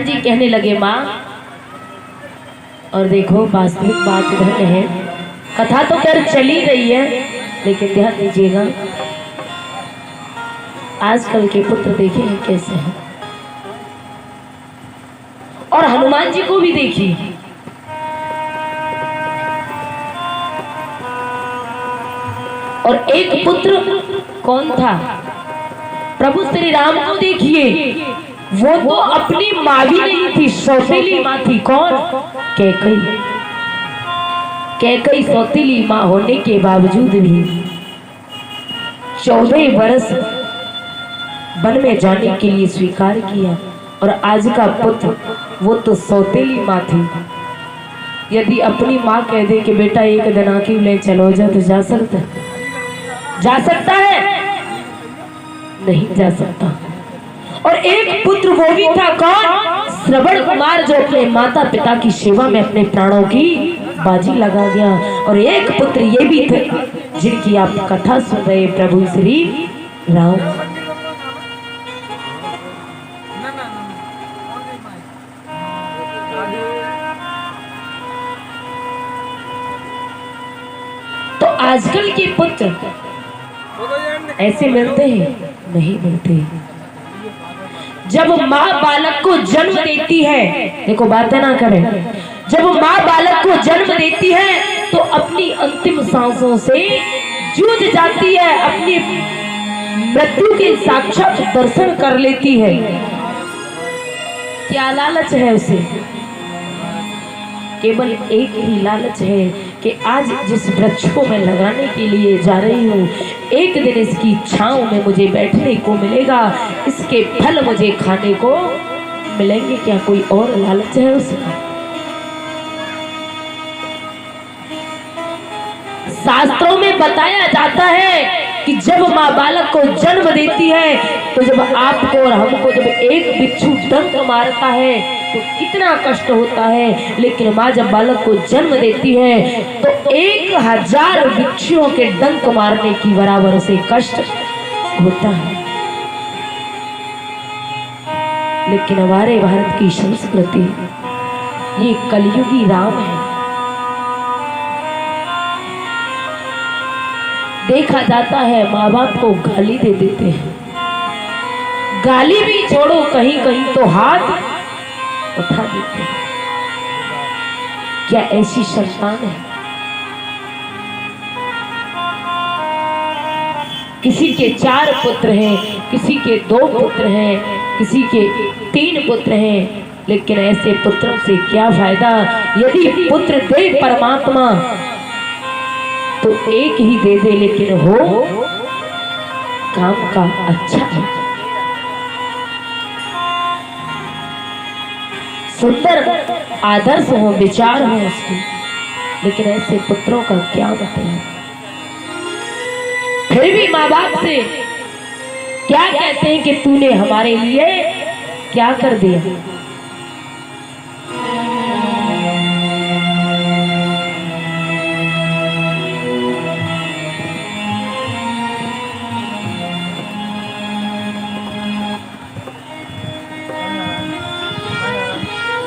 जी कहने लगे माँ, और देखो वास्तविक बात इधर है, कथा तो खैर चली रही है, लेकिन ध्यान दीजिएगा आजकल के पुत्र देखे हैं कैसे हैं, और हनुमान जी को भी देखिए। और एक पुत्र कौन था? प्रभु श्री राम को देखिए, वो तो अपनी माँ भी नहीं थी, सौतेली माँ थी। कौन? कैकई। कैकई सौतेली माँ होने के बावजूद भी 14 वर्ष वन में जाने के लिए स्वीकार किया। और आज का पुत्र वो तो सौतेली माँ थी। यदि अपनी माँ कह दे कि बेटा एक दिन आके ले चलो जा, तो जा सकता है? जा सकता है? नहीं जा सकता। और एक पुत्र वो भी था, कौन? श्रवण कुमार, जो अपने माता पिता की सेवा में अपने प्राणों की बाजी लगा गया। और एक पुत्र ये भी थे जिनकी आप कथा सुन रहे, प्रभु श्री राम। तो आजकल के पुत्र ऐसे मिलते हैं? नहीं मिलते। जब माँ बालक को जन्म देती है, देखो बातें ना करें, जब माँ बालक को जन्म देती है तो अपनी अंतिम सांसों से जूझ जाती है, अपनी मृत्यु के साक्षात दर्शन कर लेती है। क्या लालच है उसे? केवल एक ही लालच है कि आज जिस वृक्ष को मैं लगाने के लिए जा रही हूँ, एक दिन इसकी छांव में मुझे बैठने को मिलेगा, इसके फल मुझे खाने को मिलेंगे। क्या कोई और लालच है उसका? शास्त्रों में बताया जाता है कि जब माँ बालक को जन्म देती है, तो जब आपको और हमको जब एक बिच्छू डंक मारता है तो कितना कष्ट होता है, लेकिन माँ जब बालक को जन्म देती है तो 1000 बिच्छुओं के डंक मारने की बराबर से कष्ट होता है। लेकिन हमारे भारत की संस्कृति, ये कलयुगी राम है। देखा जाता है माँ बाप को गाली दे देते हैं, गाली भी छोड़ो, कहीं कहीं तो हाथ उठा देते हैं। क्या ऐसी संतान है? किसी के 4 पुत्र हैं, किसी के 2 पुत्र हैं, किसी के 3 पुत्र हैं, लेकिन ऐसे पुत्रों से क्या फायदा? यदि पुत्र दे परमात्मा तो एक ही दे दे, लेकिन हो काम का अच्छा है, सुंदर आदर्श हो, विचार हो उसकी, लेकिन ऐसे पुत्रों का क्या मतलब? फिर भी माँ बाप से क्या कहते हैं कि तूने हमारे लिए क्या कर दिया?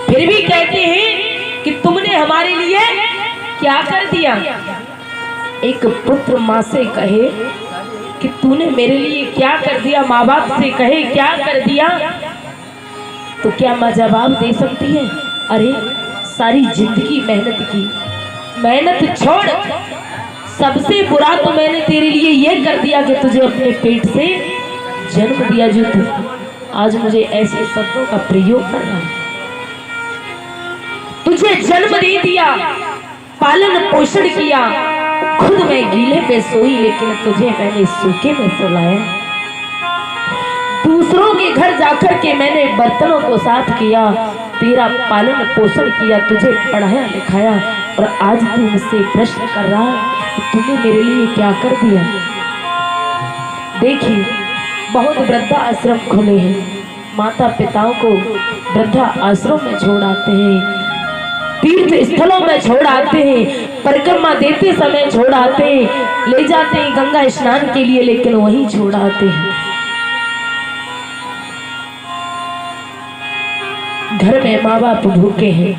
फिर भी कहते हैं कि तुमने हमारे लिए क्या कर दिया? एक पुत्र माँ से कहे कि तूने मेरे लिए क्या कर दिया, माँ बाप से कहे क्या कर दिया, तो क्या माँ जवाब दे सकती है? अरे सारी जिंदगी मेहनत की, मेहनत छोड़, सबसे बुरा तो मैंने तेरे लिए ये कर दिया कि तुझे अपने पेट से जन्म दिया, जो तू आज मुझे ऐसे शब्दों का प्रयोग कर रहा है। तुझे जन्म दे दिया, पालन पोषण किया, खुद मैं गीले पे सोई, लेकिन तुझे मैंने सूखे में सुलाया। दूसरों के घर जाकर के मैंने बर्तनों को साफ किया, तेरा पालन पोषण किया, तुझे पढ़ाया लिखाया, और आज तू मुझसे प्रश्न कर रहा है कि तूने मेरे लिए क्या कर दिया? देखिए बहुत वृद्धा आश्रम खुले हैं, माता पिताओं को वृद्धा आश्रम में छोड़ आते हैं, तीर्थ स्थलों में छोड़ आते हैं, परिक्रमा देते समय छोड़ आते हैं, ले जाते हैं गंगा स्नान के लिए, लेकिन वहीं छोड़ आते हैं। घर में माँ बाप भूखे हैं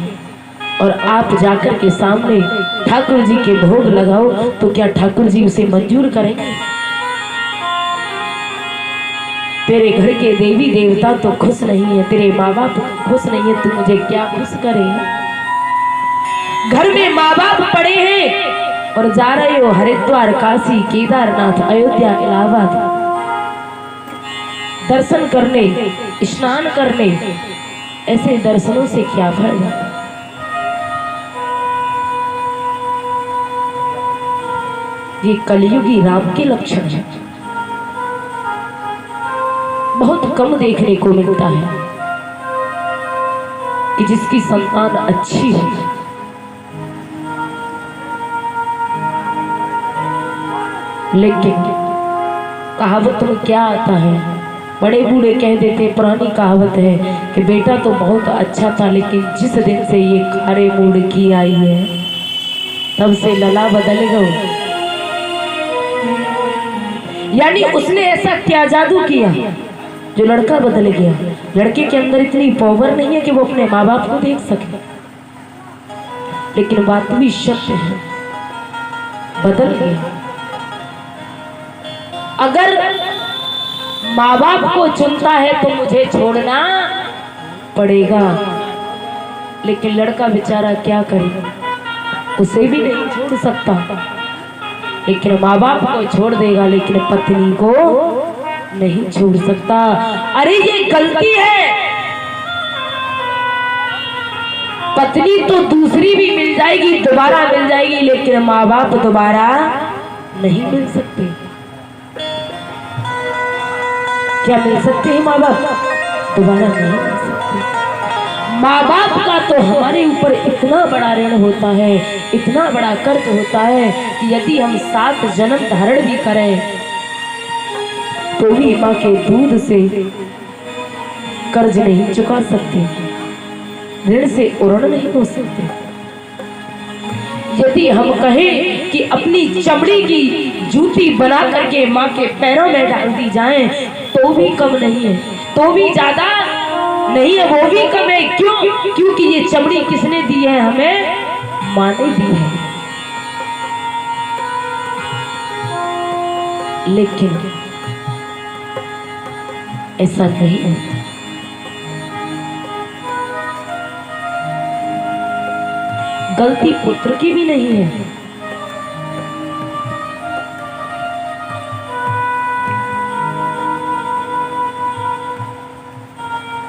और आप जाकर के सामने ठाकुर जी के भोग लगाओ तो क्या ठाकुर जी उसे मंजूर करेंगे? तेरे घर के देवी देवता तो खुश नहीं है, तेरे माँ बाप खुश नहीं है, तू मुझे क्या खुश करे? घर में माँ बाप पड़े हैं और जा रहे हो हरिद्वार, काशी, केदारनाथ, अयोध्या, इलाहाबाद दर्शन करने, स्नान करने। ऐसे दर्शनों से क्या फायदा? ये कलयुगी राम के लक्षण है, बहुत कम देखने को मिलता है कि जिसकी संतान अच्छी है लेकिन कहावत में क्या आता है, बड़े बूढ़े कह देते, पुरानी कहावत है कि बेटा तो बहुत अच्छा था लेकिन जिस दिन से ये खारे मूड की आई है तब से लला बदल गए। यानी उसने ऐसा क्या जादू किया जो लड़का बदल गया? लड़के के अंदर इतनी पावर नहीं है कि वो अपने माँ बाप को देख सके, लेकिन बात भी सत्य है, बदल गया। अगर माँ बाप को चुनता है तो मुझे छोड़ना पड़ेगा, लेकिन लड़का बेचारा क्या करे, उसे भी नहीं छोड़ सकता। लेकिन माँ बाप को छोड़ देगा लेकिन पत्नी को नहीं छोड़ सकता। अरे ये गलती है, पत्नी तो दूसरी भी मिल जाएगी, दोबारा मिल जाएगी, लेकिन माँ बाप दोबारा नहीं मिल सकते। क्या मिल सकते हैं माँ बाप? दोबारा नहीं मिल सकते। माँ बाप का तो हमारे ऊपर इतना बड़ा ऋण होता है, इतना बड़ा कर्ज होता है कि यदि हम 7 जन्म धारण भी करें तो भी माँ के दूध से कर्ज नहीं चुका सकते, ऋण से उऋण नहीं हो सकते। यदि हम कहें कि अपनी चमड़ी की जूती बना करके माँ के पैरों में डाल दी जाए तो भी कम नहीं है, तो भी ज्यादा नहीं है, वो भी कम है। क्यों? क्योंकि ये चमड़ी किसने दी है? हमें माँ ने दी है। लेकिन ऐसा नहीं है। गलती पुत्र की भी नहीं है।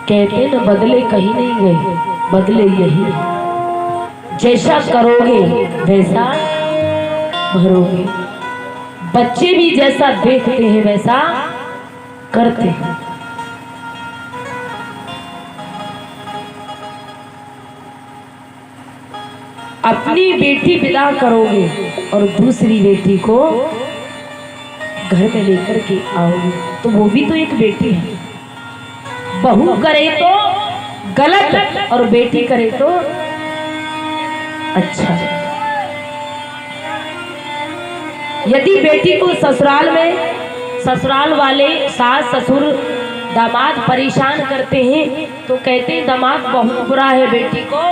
कहते न बदले कहीं नहीं गए, बदले यही है। जैसा करोगे वैसा भरोगे। बच्चे भी जैसा देखते हैं वैसा करते हैं। अपनी बेटी विदा करोगे और दूसरी बेटी को घर में लेकर के आओगे तो वो भी तो एक बेटी है। बहू करे तो गलत और बेटी करे तो अच्छा। यदि बेटी को ससुराल में ससुराल वाले सास ससुर दामाद परेशान करते हैं तो कहते हैं दामाद बहुत बुरा है, बेटी को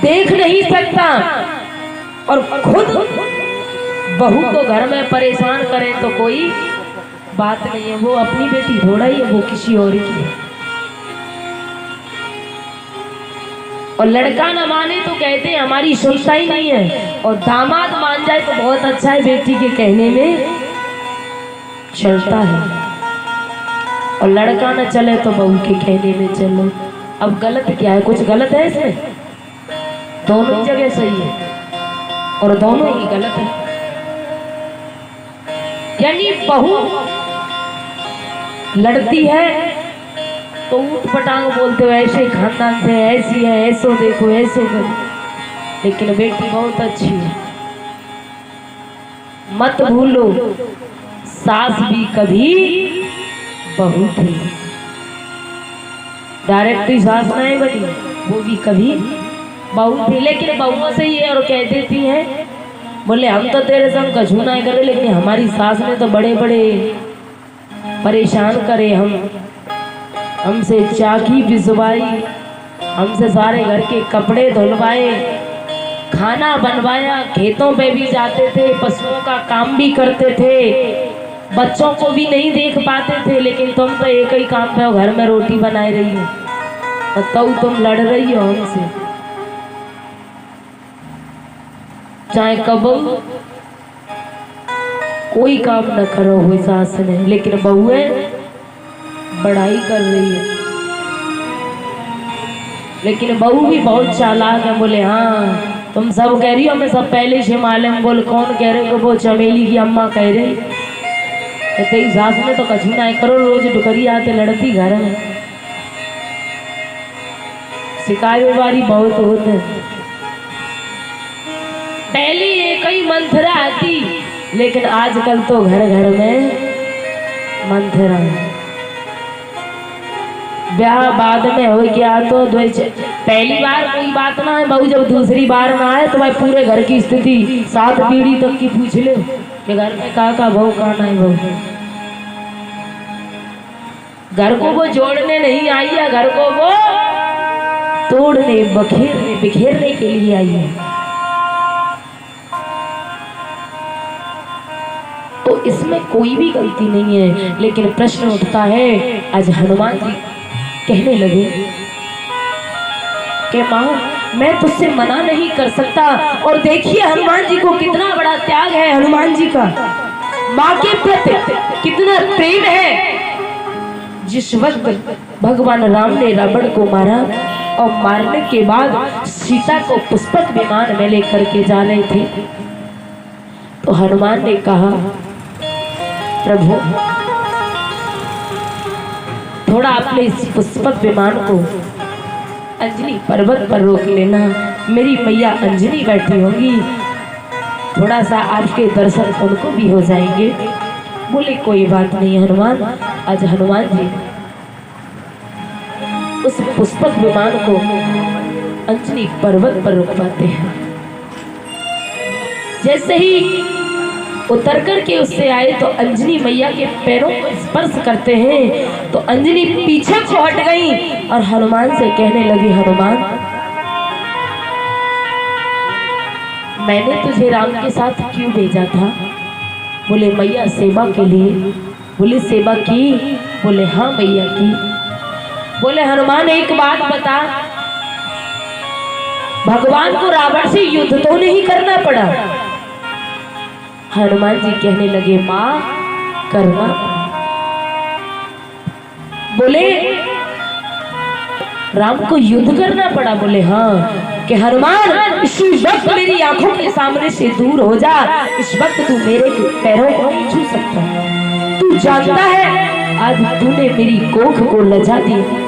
देख नहीं सकता, और खुद बहू को घर में परेशान करे तो कोई बात नहीं है, वो अपनी बेटी थोड़ा ही है, वो किसी और की है। और लड़का न माने तो कहते हैं हमारी सुनता ही नहीं है, और दामाद मान जाए तो बहुत अच्छा है, बेटी के कहने में चलता है, और लड़का न चले तो बहू के कहने में चलो। अब गलत क्या है? कुछ गलत है इसमें? दोनों जगह सही है और दोनों ही गलत है। यानी बहू लड़ती है तो ऊट पटांग बोलते हो, ऐसे खानदान से, ऐसी है, ऐसो देखो, ऐसो करो, लेकिन बेटी बहुत अच्छी है। मत भूलो सास भी कभी बहू थी, डायरेक्टली सास नहीं बनी, वो भी कभी बहू थी। लेकिन बहुओं से ये और कह देती हैं, बोले हम तो तेरे संग कछू ना करे, लेकिन हमारी सास ने तो बड़े बड़े परेशान करे, हमसे चाकी भिजवाई, हमसे सारे घर के कपड़े धुलवाए, खाना बनवाया, खेतों पे भी जाते थे, पशुओं का काम भी करते थे, बच्चों को भी नहीं देख पाते थे। लेकिन तुम तो एक ही काम पे हो, घर में रोटी बनाए रही हो, और तब तुम लड़ रही हो हमसे। चाहे कबो कोई काम न करो हुई सास ने, लेकिन बहुएं बड़ाई कर रही है। लेकिन बहू भी बहुत चालाक है। बोले हाँ तुम सब कह रही हो, मैं सब पहले से मालूम। बोल कौन कह रहे हो? वो चमेली की अम्मा कह रही। तेरी सास ने तो कछु ना करो, रोज डुकरी आते लड़ती घर में, शिकायत वाली बहुत होते। पहली एक ही मंथरा आती, लेकिन आजकल तो घर घर में मंथरा। ब्याह बाद में हो गया तो पहली बार कोई बात ना है बहू, जब दूसरी बार ना आए तो भाई पूरे घर की स्थिति 7 पीढ़ी तक की पूछ ले कि घर में का बहू कहाँ है। बहू घर को वो जोड़ने नहीं आई है, घर को वो तोड़ने बखेरने बिखेरने के लिए आई है। तो इसमें कोई भी गलती नहीं है। लेकिन प्रश्न उठता है, आज हनुमान जी कहने लगे कि माँ मैं तुझसे मना नहीं कर सकता। और देखिए हनुमान जी को कितना बड़ा त्याग है, हनुमान जी का माँ के प्रति कितना प्रेम है। जिस वक्त भगवान राम ने रावण को मारा और मारने के बाद सीता को पुष्पक विमान में लेकर के जा रहे थे, तो हनुमान ने कहा प्रभु थोड़ा अपने इस पुष्पक विमान को अंजनी पर्वत पर रोक लेना, मेरी मैया अंजनी बैठी होंगी, थोड़ा सा आपके दर्शन उनको भी हो जाएंगे। बोले कोई बात नहीं हनुमान। आज हनुमान जी उस पुष्पक विमान को अंजनी पर्वत पर रुकवाते हैं। जैसे ही उतर करके उससे आए तो अंजनी मैया के पैरों को स्पर्श करते हैं, तो अंजनी पीछे को हट गई और हनुमान से कहने लगी हनुमान मैंने तुझे राम के साथ क्यों भेजा था? बोले मैया सेवा के लिए। बोले सेवा की? बोले हाँ मैया की। बोले हनुमान एक बात बता, भगवान को रावण से युद्ध तो नहीं करना पड़ा? हनुमान जी कहने लगे माँ करना। बोले राम को युद्ध करना पड़ा? बोले हाँ। कि हनुमान इसी वक्त मेरी आंखों के सामने से दूर हो जा, इस वक्त तू मेरे पैरों को नहीं छू सकता। तू जानता है आज तूने मेरी कोख को लजा दिया।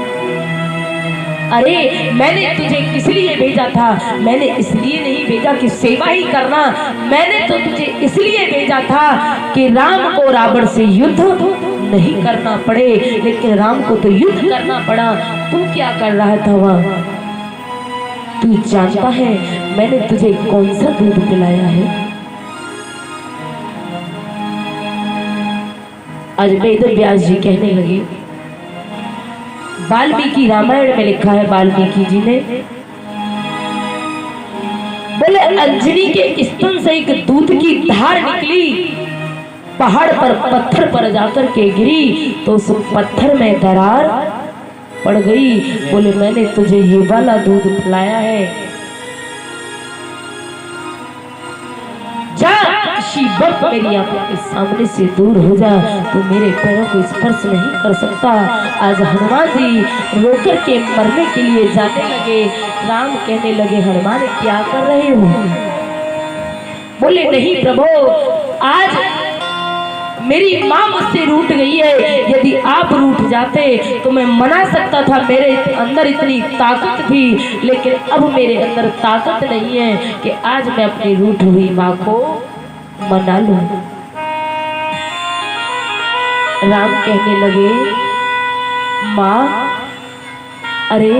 अरे मैंने तुझे किस लिए भेजा था? मैंने इसलिए नहीं भेजा कि सेवा ही करना, मैंने तो तुझे इसलिए भेजा था कि राम को रावण से युद्ध नहीं करना पड़े। लेकिन राम को तो युद्ध करना पड़ा। तू क्या कर रहा था वहां? तू जानता है मैंने तुझे कौन सा दूध पिलाया है? आज वेद व्यास जी कहने लगे, वाल्मीकि रामायण में लिखा है वाल्मीकि जी ने, बोले अंजनी के स्तन से एक दूध की धार निकली, पहाड़ पर पत्थर पर जाकर के गिरी तो उस पत्थर में दरार पड़ गई। बोले मैंने तुझे ये वाला दूध पिलाया है। जा किसी वक्त मेरी आंखों के सामने से दूर हो जा, तो मेरे पैरों को स्पर्श नहीं कर सकता। आज हनुमान जी रोकर के मरने के लिए जाने लगे। राम कहने लगे हनुमान क्या कर रहे हो? बोले नहीं प्रभु, आज मेरी माँ मुझसे रूठ गई है, यदि आप रूठ जाते तो मैं मना सकता था, मेरे अंदर इतनी ताकत थी, लेकिन अब मेरे अंदर ताकत नहीं है कि आज मैं अपनी रूठ हुई माँ को मना लूं। राम कहने लगे माँ, अरे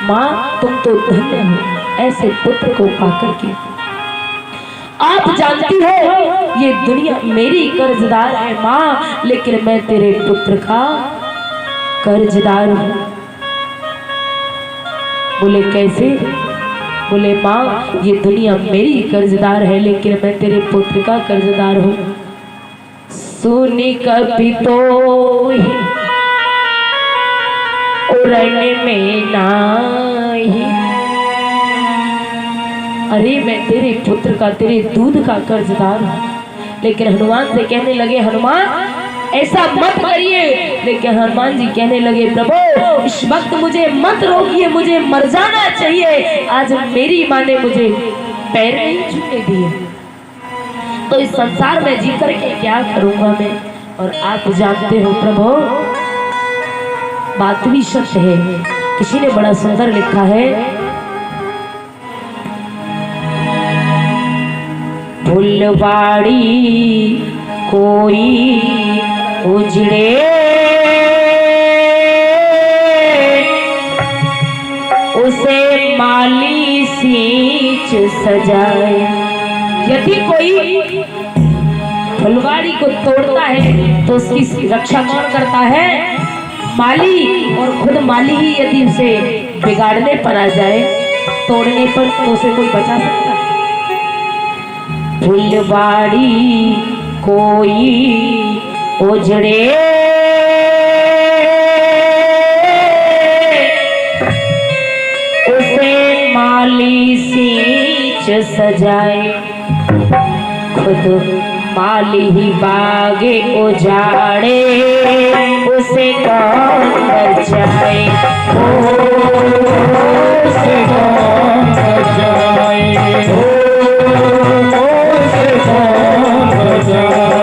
माँ तुम तो धन्य हो ऐसे पुत्र को पाकर के। आप जानती हो ये दुनिया मेरी कर्जदार है माँ, लेकिन मैं तेरे पुत्र का कर्जदार हूं। बोले कैसे? बोले माँ ये दुनिया मेरी कर्जदार है, लेकिन मैं तेरे पुत्र का कर्जदार हूँ। सुनी कभी तो उड़ने में नाही, अरे मैं तेरे पुत्र का, तेरे दूध का कर्जदार हूँ। लेकिन हनुमान से कहने लगे हनुमान ऐसा मत करिए। लेकिन हनुमान जी कहने लगे प्रभु इस वक्त मुझे मत रोकिए, मुझे मर जाना चाहिए। आज मेरी माँ ने मुझे पैर नहीं छूने दिए, तो इस संसार में जी करके क्या करूंगा मैं। और आप जानते हो प्रभु बात भी सत्य है। किसी ने बड़ा सुंदर लिखा है, फुलवाड़ी कोई उजड़े उसे माली सींच सजाए। यदि कोई फुलवाड़ी को तोड़ता है तो उसकी रक्षा कौन करता है? माली। और खुद माली ही यदि उसे बिगाड़ने पर आ जाए, तोड़ने पर, तो उसे कोई बचा सकता है? फुलवाड़ी कोई उजड़े उसे माली सींच सजाए। खुद माली ही बागे उजाड़े उसे कौन बचाए? उसे कौन बचाए? उसे कौन बचाए?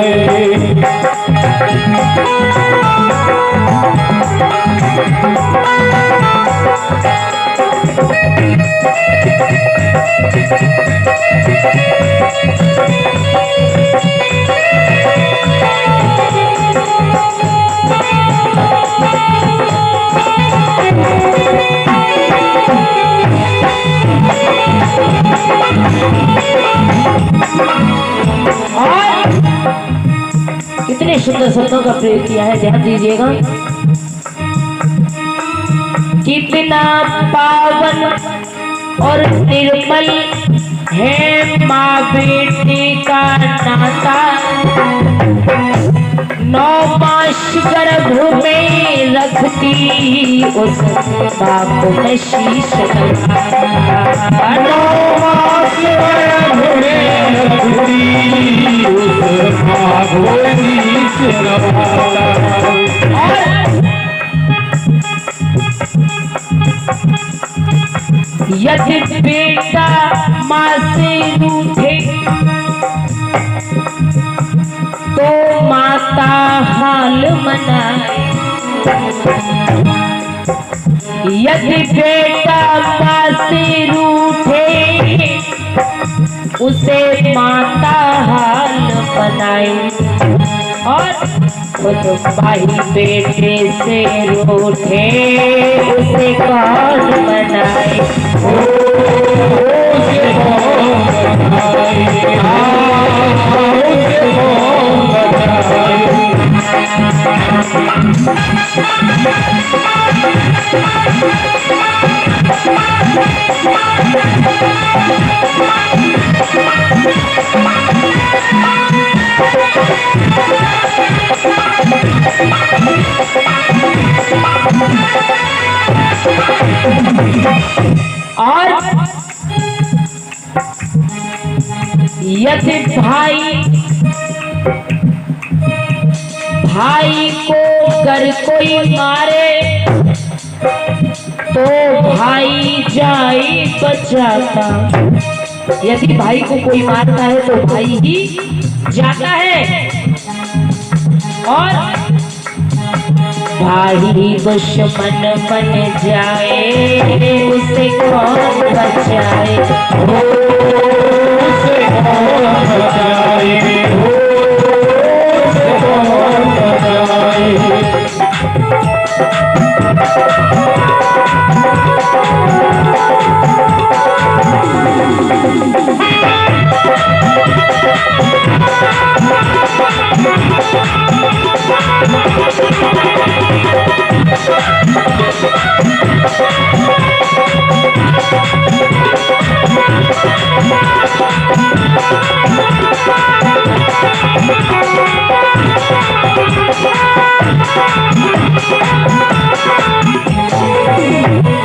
कितने सुंदर शब्दों का प्रयोग किया है, ध्यान दीजिएगा। कितना पावन और निर्मल है माँ बेटे का नाता। 9 मास गर्भ में रखती उस बाप में शीश नवा। 9 मास गर्भ में रखती उस बाप में शीश नवा। यदि बेटा माँ से रूठे तो माता हाल मनाए। यदि बेटा माँ से रूठे उसे माता हाल बनाए। और खुद भाई बेटे से रूठे उसे कौन मनाए? उसे कौन मनाए? उसे कौन मनाए? और यदि भाई को अगर कोई मारे तो भाई जाए बचाता। यदि भाई को कोई मारता है तो भाई ही जाता है। और भाई दुश्मन बन जाए उसे कौन बचाए? उसे कौन बचाए? उसे कौन बचाए?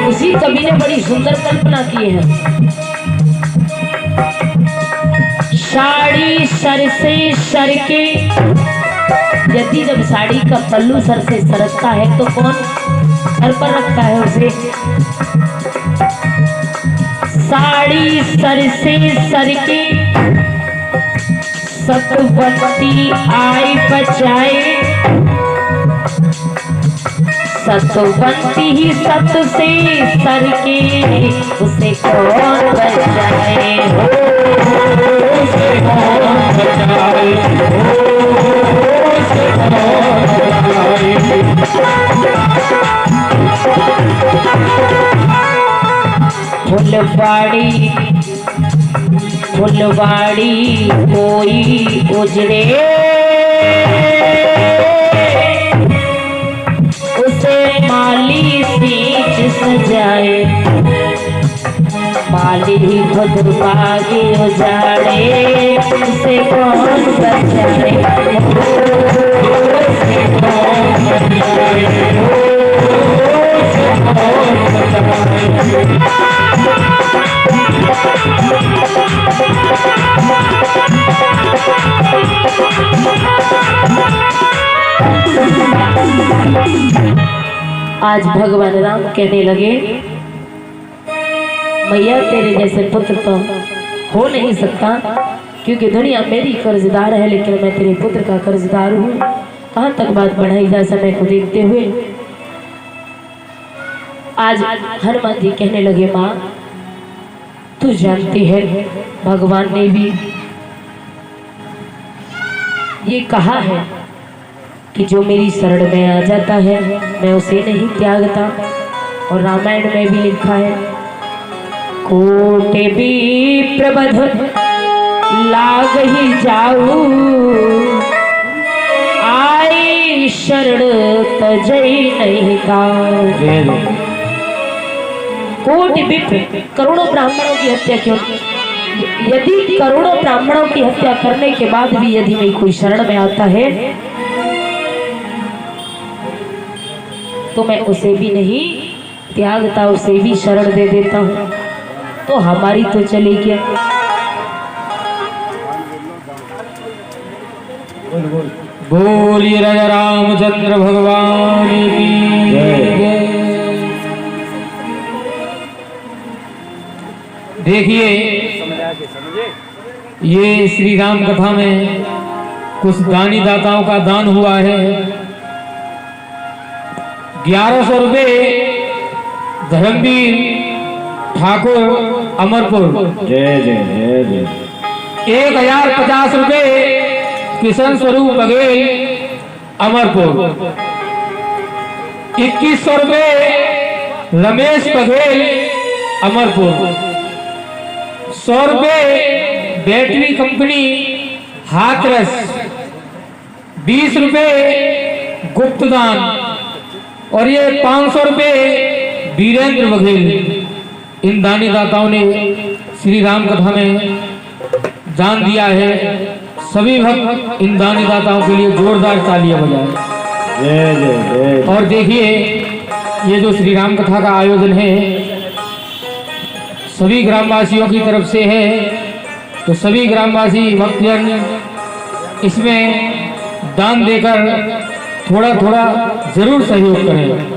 उसी कवि ने बड़ी सुंदर कल्पना की है। साड़ी सर से सर के, यदि जब साड़ी का पल्लू सर से सरकता है तो कौन सर पर रखता है उसे? साड़ी सर से सर के सतवती आई बचाए, सतवती ही सत से सर के उसे कौन बचाए हो, उसे कौन बचाए हो, उसे कौन बचाए। फुलवाड़ी फुलवाड़ी कोई उजड़े, उसे माली सींच सजाए, माली खुद बागे उजाड़े, उसे कौन बचाए, उसे कौन बचाए, उसे कौन बचाए। आज भगवान राम कहने लगे, मैया तेरे जैसे पुत्र तो हो नहीं सकता, क्योंकि दुनिया मेरी कर्जदार है, लेकिन मैं तेरे पुत्र का कर्जदार हूँ। कहाँ तक बात बढ़ाई जाए समय को देखते हुए। आज हनुमान जी कहने लगे, माँ तू जानती है भगवान ने भी ये कहा है कि जो मेरी शरण में आ जाता है मैं उसे नहीं त्यागता। और रामायण में भी लिखा है, कोटे भी प्रबध लाग ही जाऊ, आई शरण तजई नहीं का। कोटि विप्र, करोड़ों ब्राह्मणों की हत्या क्यों, यदि करोड़ों ब्राह्मणों की हत्या करने के बाद भी यदि मैं कोई शरण में आता है तो मैं उसे भी नहीं त्यागता, उसे भी शरण दे देता हूँ। तो हमारी तो चले क्या। बोलिए राजा रामचंद्र भगवान की जय। देखिए, ये श्री राम कथा में कुछ दानी दाताओं का दान हुआ है। 1100 रुपये धर्मवीर ठाकुर अमरपुर, जय जय जय जय। 1050 रुपये किशन स्वरूप बघेल अमरपुर, 2100 रुपये रमेश बघेल अमरपुर, 100 रुपये बैटरी कंपनी हाथरस, 20 रुपये गुप्तदान और ये 500 रुपये वीरेंद्र बघेल। इन दानी दाताओं ने श्री राम कथा में दान दिया है। सभी भक्त इन दानी दाताओं के लिए जोरदार तालियां बजाएं। जय जय जय। और देखिए, ये जो श्री राम कथा का आयोजन है सभी ग्रामवासियों की तरफ से है, तो सभी ग्रामवासी भक्तजन इसमें दान देकर थोड़ा थोड़ा जरूर सहयोग करें।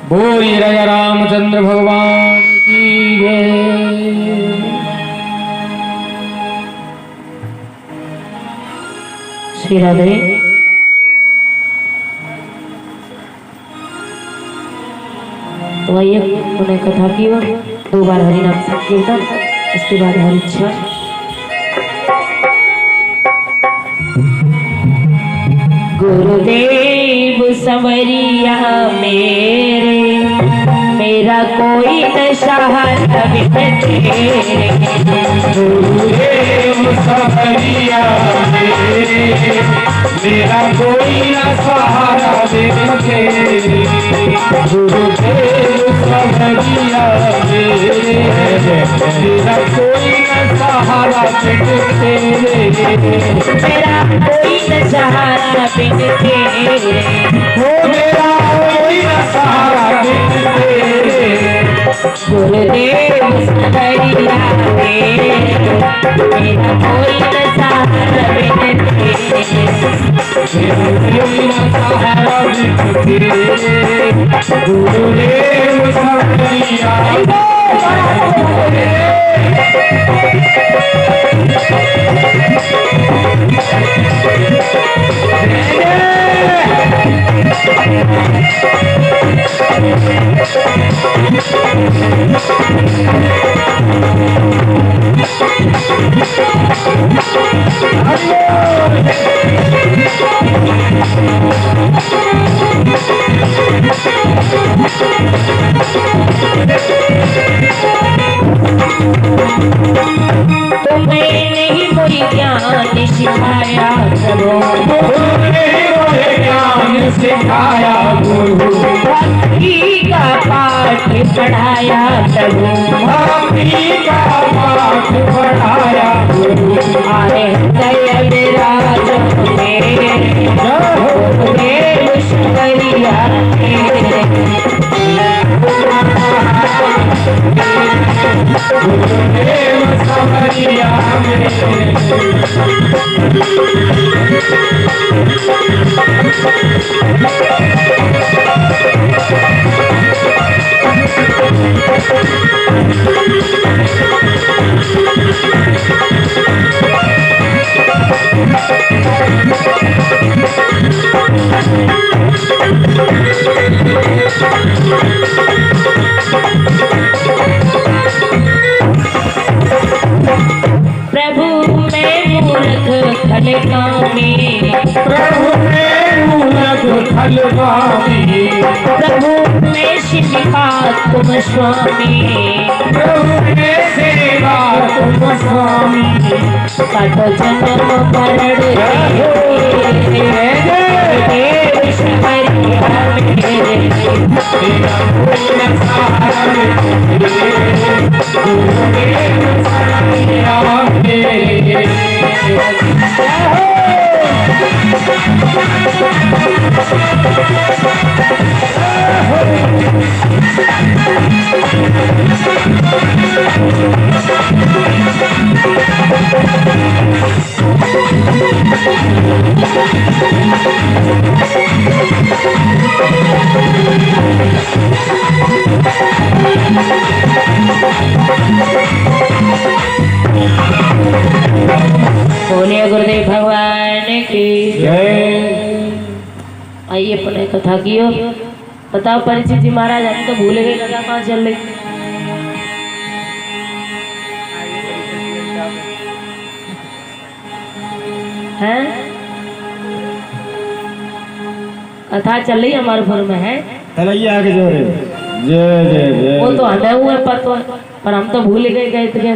बोलिए राजा रामचंद्र भगवान की जय। श्री राधे। तो आइए उन्हें कथा की ओर 2 बार हरिनाम संकीर्तन, इसके बाद हरिच्छा। गुरुदेव सवरिया मेरे, मेरा कोई न सहारा तेरे। गुरुदेव सवरिया मेरे, मेरा कोई न सहारा तेरे। गुरुदेव सवरिया मेरे, मेरा कोई न मेरा कोई न सहारा बिन तेरे, हो मेरा कोई न सहारा बिन तेरे। गुरुदेव सवरिया मेरा कोई न सहारा बिन तेरे, कोई न सहारा बिन तेरे। गुरुदेव सवरिया तुम्हें नहीं कोई ज्ञान सिखाया करो, ज्ञान सिखाया गुरु। भक्ति का पाठ पढ़ाया प्रभु, भक्ति का पाठ पढ़ाया गुरु। आए दया विराज मेरे गुरुदेव सवरिया मेरे, गुरुदेव सवरिया मेरे। प्रभु मैं मूर्ख खलकामी, प्रभु मैं मूर्ख खलगामी, प्रभु मैं शिविका तुम स्वामी, प्रभु मैं सेवा तुम स्वामी। कट जन्म मरण गुरुदेव सवरिया मेरे, मेरा कोई न सहारा बिन तेरे। गुरुदेव सवरिया मेरे। बोलिए गुरुदेव भगवान की जय। आइए अपने कथा की ओर। बताओ परिचित जी महाराज, हम तो भूल गए कथा कहाँ चल रही। हैं कथा चल रही हमारे घर में है, चलिए आगे जोड़े। जय जय जय। वो तो हमें हुए पता, पर हम तो भूल गए थे।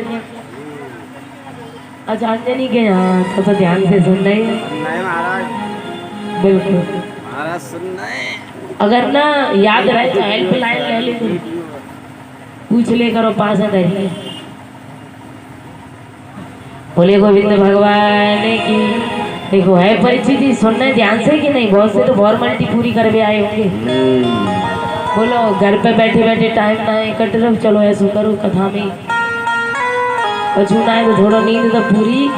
अच्छा अंजनी के यहाँ तो ध्यान से सुन रहे हैं। बिल्कुल महाराज सुनना है। अगर ना याद रहे तो हेल्पलाइन ले ली, पूछ ले करो पास है धरिए। बोले गोविंद भगवान की। देखो है परिचित जी, सुनना ध्यान से कि नहीं? बहुत से तो फॉर्मेलिटी पूरी करके आए होंगे। बोलो घर पे बैठे बैठे टाइम ना है कट रहो, चलो ऐसा करो कथा में कछु ना है तो थोड़ा नींद तो पूरी,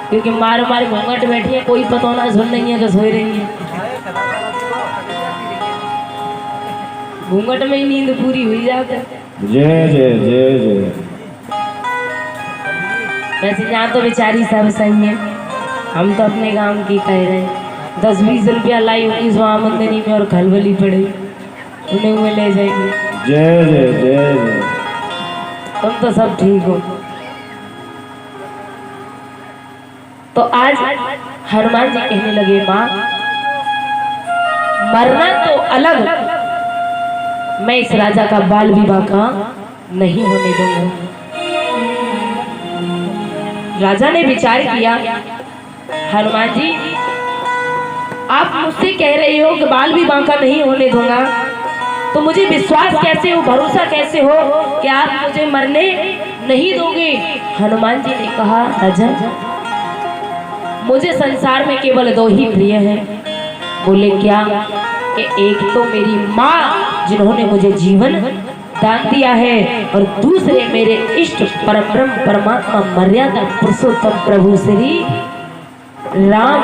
क्योंकि मार घूंघट बैठी है, कोई पता ना सुन नहीं है कि सोई रही है। घूंघट में ही नींद पूरी हुई जाती है। जय जय जय जय। वैसे यहाँ तो बेचारी सब सही है, हम तो अपने काम की कह रहे हैं। 10-20 रुपया लाई होगी स्वामंदिनी में और खलबली पड़े, उन्हें हुए ले जाएंगे। जय जय जय जय। तुम तो सब ठीक हो। तो आज हनुमान जी कहने लगे, माँ मरना तो अलग, मैं इस राजा का बाल विवाह का नहीं होने दूंगा। राजा ने विचार किया, हनुमान जी आप मुझसे कह रहे हो कि बाल विवाह का नहीं होने दूंगा, तो मुझे विश्वास कैसे हो, भरोसा कैसे हो कि आप मुझे मरने नहीं दोगे। हनुमान जी ने कहा, राजा मुझे संसार में केवल दो ही प्रिय हैं। बोले क्या? कि एक तो मेरी माँ जिन्होंने मुझे जीवन दान दिया है, और दूसरे मेरे इष्ट परब्रह्म परमात्मा मर्यादा पुरुषोत्तम प्रभु श्री राम।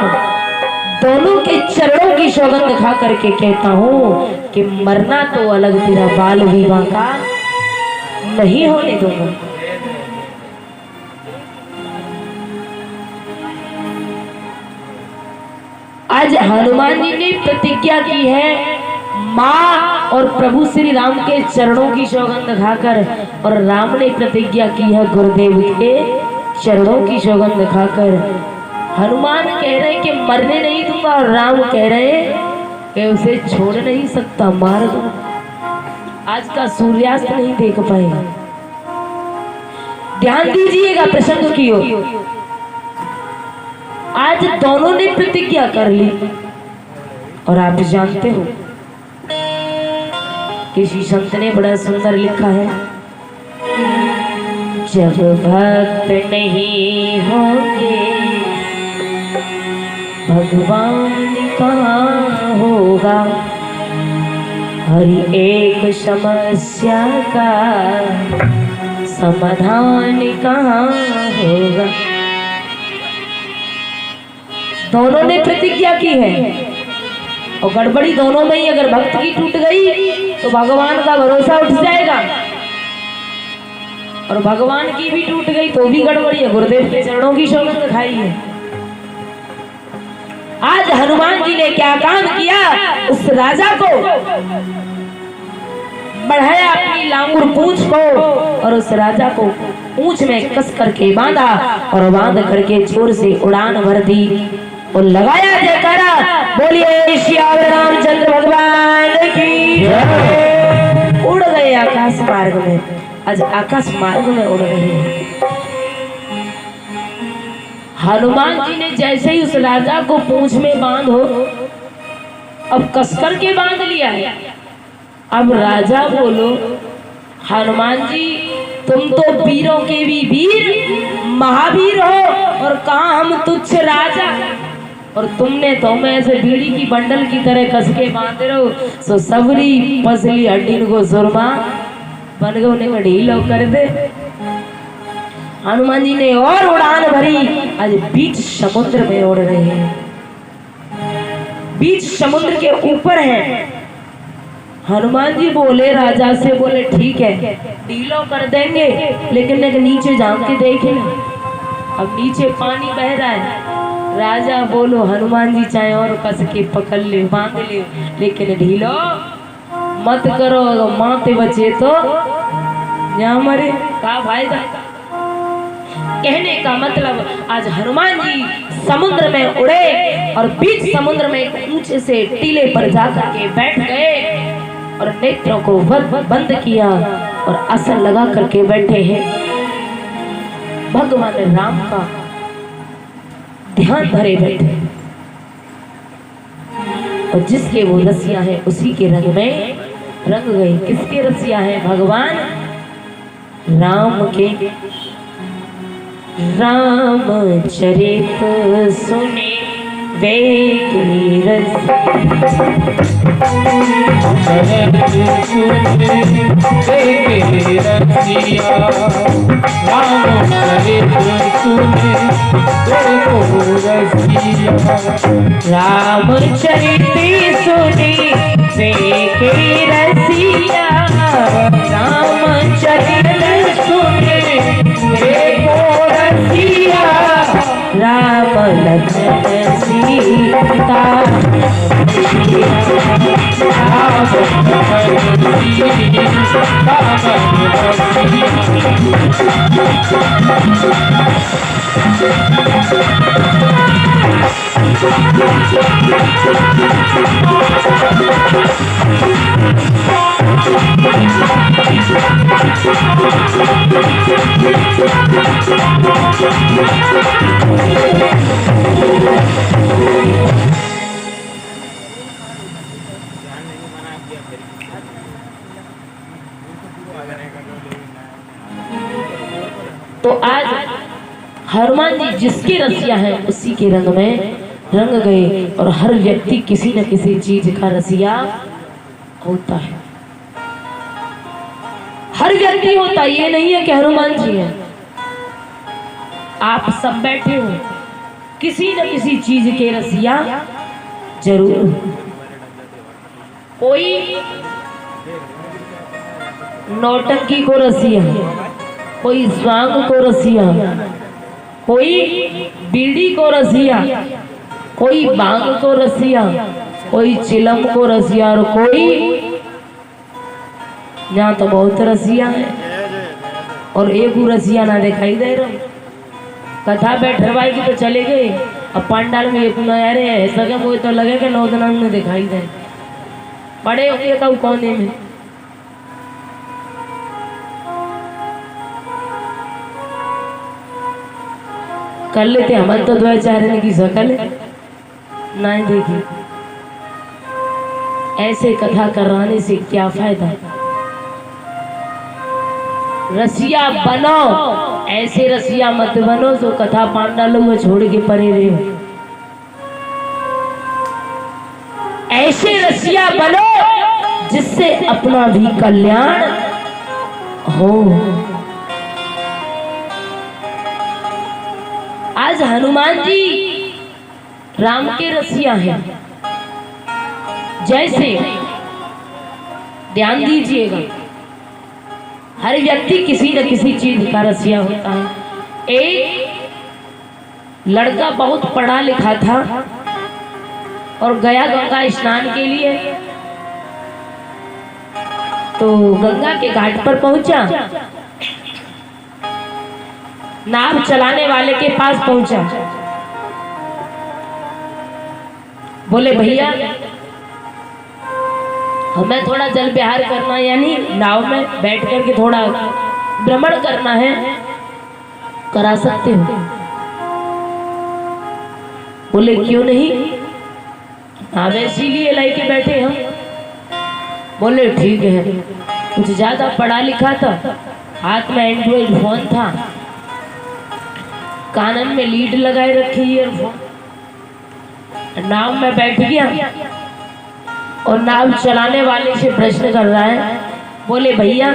दोनों के चरणों की सौगंध खा करके कहता हूँ कि मरना तो अलग, तेरा बाल विवाह का नहीं होने दूंगा। आज हनुमान जी ने प्रतिज्ञा की है माँ और प्रभु श्री राम के चरणों की सौगंध खाकर, और राम ने प्रतिज्ञा की है गुरुदेव के चरणों की सौगंध खाकर। हनुमान कह रहे कि मरने नहीं दूंगा, और राम कह रहे कि उसे छोड़ नहीं सकता, मार दो। आज का सूर्यास्त नहीं देख पाएगा। ध्यान दीजिएगा प्रसंग की ओर। आज दोनों ने प्रतिज्ञा कर ली, और आप जानते हो किसी संत ने बड़ा सुंदर लिखा है, जब भक्त नहीं होंगे भगवान कहाँ होगा, हर एक समस्या का समाधान कहाँ होगा। दोनों ने प्रतिज्ञा की है, और गड़बड़ी दोनों में ही, अगर भक्त की टूट गई तो भगवान का भरोसा उठ जाएगा, और भगवान की भी टूट गई तो भी गड़बड़ी है। गुरुदेव के चरणों की सौगंध खाई है। आज हनुमान जी ने क्या काम किया, उस राजा को बढ़ाया अपनी लांगुर पूंछ को, और उस राजा को पूंछ में कस करके बांधा, और बांध करके जोर से उड़ान भर दी और लगाया जयकारा, बोलिए श्याम रामचंद्र भगवान की। उड़ गए आकाश मार्ग में। आज आकाश मार्ग में उड़ गए। हनुमान जी ने जैसे ही उस राजा को पूंछ में बांधो, अब कसकर के बांध लिया है। अब राजा बोलो, हनुमान जी तुम तो वीरों के भी वीर महावीर हो, और कहाँ हम तुच्छ राजा, और तुमने तो मैं ऐसे बीड़ी की बंडल की तरह कस के बांध रहो, सो सबरी पसली हड्डी को सुरमा बन गए, उन्हें ढीलो कर दे। हनुमान जी ने और उड़ान भरी, आज बीच समुद्र में उड़ रहे हैं, बीच समुद्र के ऊपर है। हनुमान जी बोले राजा से, बोले ठीक है ढीलो कर देंगे, लेकिन एक नीचे झांक के देखे ना, अब नीचे पानी बह रहा है। राजा बोलो हनुमान जी चाहे और कस के पकड़ ले बांध ले, लेकिन ढीलो मत करो, माते बचे तो यहाँ मरे, का फायदा। कहने का मतलब आज हनुमान जी समुद्र में उड़े, और बीच समुद्र में एक ऊंचे से टीले पर जाकर के बैठ गए, और नेत्रों को बंद किया, और आसन लगा करके बैठे हैं। भगवान राम का ध्यान धरे बैठे, और जिसके वो रसिया है उसी के रंग में रंग गए। किसके रसिया है? भगवान राम के। रामचरित सुने वे की रामचरित सुने वे की रसिया, रामचरित सुने वे को रसिया, राम लक्ष्मण सीता तो आज हनुमान जी जिसके रसिया है उसी के रंग में रंग गए, और हर व्यक्ति किसी न किसी चीज का रसिया होता है। हर व्यक्ति होता है, ये नहीं है कि हनुमान जी है। आप सब बैठे हो, किसी न किसी चीज के रसिया जरूर हो। कोई नौटंकी को रसिया, कोई स्वांग को रसिया, कोई बीड़ी को रसिया, कोई बांग को रसिया, कोई चिलम को रसिया, और कोई यहाँ तो बहुत रसिया है और एक रसिया ना दिखाई दे रहा। कथा बैठवाई की तो चले गए, अब पंडाल में एक नया रे ऐसा क्या मुझे तो लगे कि 9 दिन में दिखाई दे पड़े होंगे कब कोने में। कर लेते हमारे तो 2 चेहरे की शकल नहीं देखी। ऐसे कथा कराने से क्या फायदा। रसिया बनो, ऐसे रसिया मत बनो जो कथा पांडालों में छोड़ के परे रहे। ऐसे रसिया बनो जिससे अपना भी कल्याण हो। आज हनुमान जी राम के रसिया हैं। जैसे ध्यान दीजिएगा, हर व्यक्ति किसी न किसी चीज का रसिया होता है। एक लड़का बहुत पढ़ा लिखा था और गया गंगा स्नान के लिए, तो गंगा के घाट पर पहुंचा, नाव चलाने वाले के पास पहुंचा। बोले भैया हमें थोड़ा जल विहार करना, यानी नाव में बैठ करके थोड़ा भ्रमण करना है, करा सकते हो? बोले क्यों नहीं, नाव इसीलिए लेके बैठे हम। बोले ठीक है। कुछ ज्यादा पढ़ा लिखा था, हाथ में एंड्रॉइड फोन था, कानन में लीड लगाए रखी ईयरफोन, नाव में बैठ गया और नाव चलाने वाले से प्रश्न कर रहा है। बोले भैया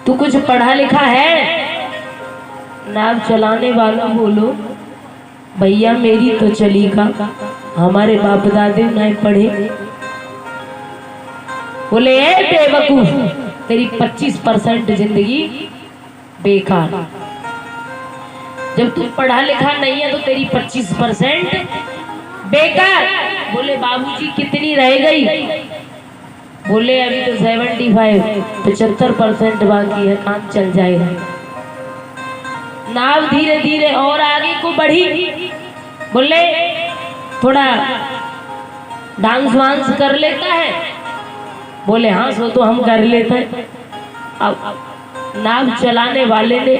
तू कुछ पढ़ा लिखा है? नाव चलाने वाला बोलो भैया मेरी तो चली का, हमारे बाप दादे नहीं पढ़े। बोले ए बेवकूफ, तेरी 25% जिंदगी बेकार। जब तू पढ़ा लिखा नहीं है तो तेरी 25% बेकार। बोले बाबूजी कितनी रह गई? बोले अभी तो 75% बाकी है, काम चल जाएगा। नाव धीरे धीरे और आगे को बढ़ी। बोले थोड़ा डांस वांस कर लेता है? बोले हाँ सो तो हम कर लेते हैं। अब नाव चलाने वाले ने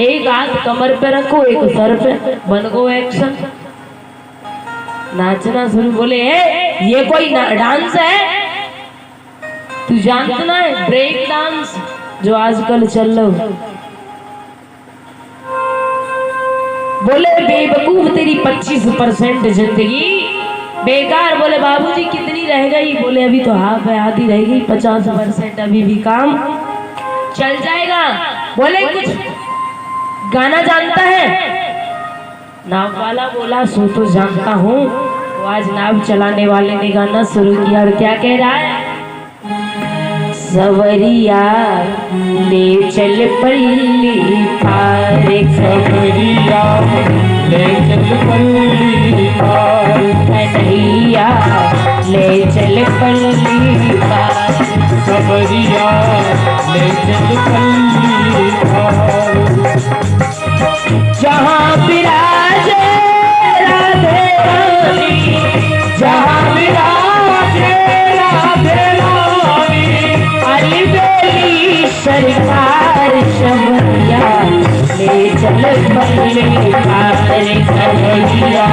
एक हाथ कमर पे रखो, एक सर पे, बन गो एक्शन, नाचना शुरू। बोले ये कोई डांस है? तू जानता है ब्रेक डांस जो आजकल चल रहा। बोले बेवकूफ तेरी 25% जिंदगी बेकार। बोले बाबूजी कितनी रह गई? बोले अभी तो हाफ है, आधी रह गई, 50% अभी भी काम चल जाएगा। बोले कुछ गाना जानता है? नाव वाला बोला सो तो जानता हूँ। तो आज नाव चलाने वाले ने गाना शुरू किया और क्या कह रहा है? सवरिया ले चल पल्ली पार, सवरिया ले चल पल्ली पार, कन्हैया ले चल पल्ली पार, सवरिया ले चल पल्ली पार। जहाँ विराजे राधे रानी, जहाँ विराजे राधे रानी, अली बेली सरकार सवरिया ले चल पल्ली पार, कन्हैया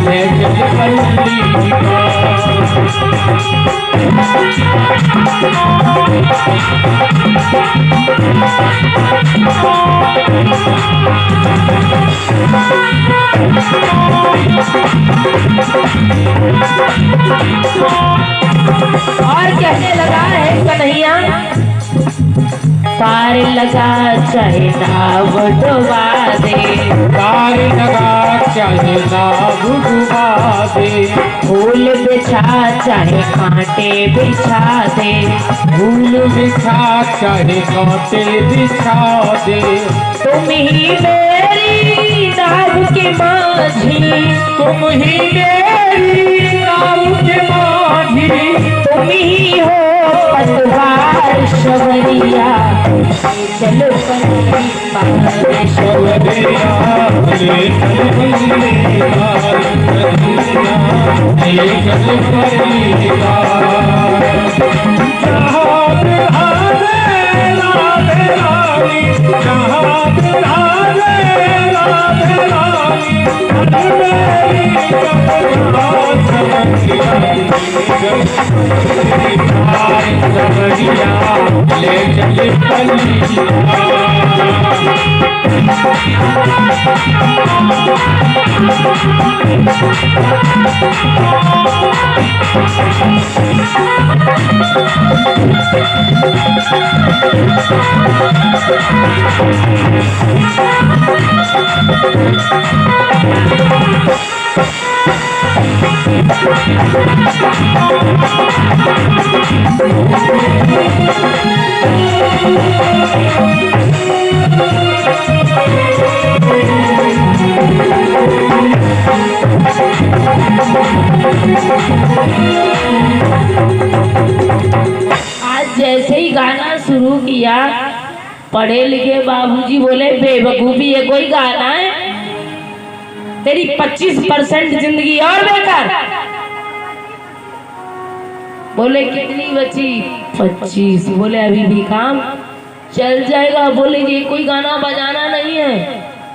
ले चल पल्ली पल्ली और कहने लगा है कन्हैया, पार लगा चाहे नाव डुबा दे, पार लगा चाहे नाव डुबा दे, फूल बिछा चाहे कांटे बिछा दे, फूल बिछा चाहे कांटे बिछा दे, तुम ही मेरी नाव के माझी, तुम ही मेरी नाव के माझी, तुम ही हो पतवार शबरिया, चल पल्ली पार शबरिया, ले चल पल्ली पार, ले चल पल्ली पार। जहाँ बिहारे राधे रानी, जहाँ बिहारे राधे रानी, मेरी जगन्नाथ शबरिया, ले चल पल्ली आज जैसे ही गाना शुरू किया, पढ़े लिखे बाबूजी बोले बेवकूफी ये कोई गाना है, तेरी 25% जिंदगी और बेकार। बोले कितनी बची? 25। बोले अभी भी काम चल जाएगा। बोले ये कोई गाना बजाना नहीं है,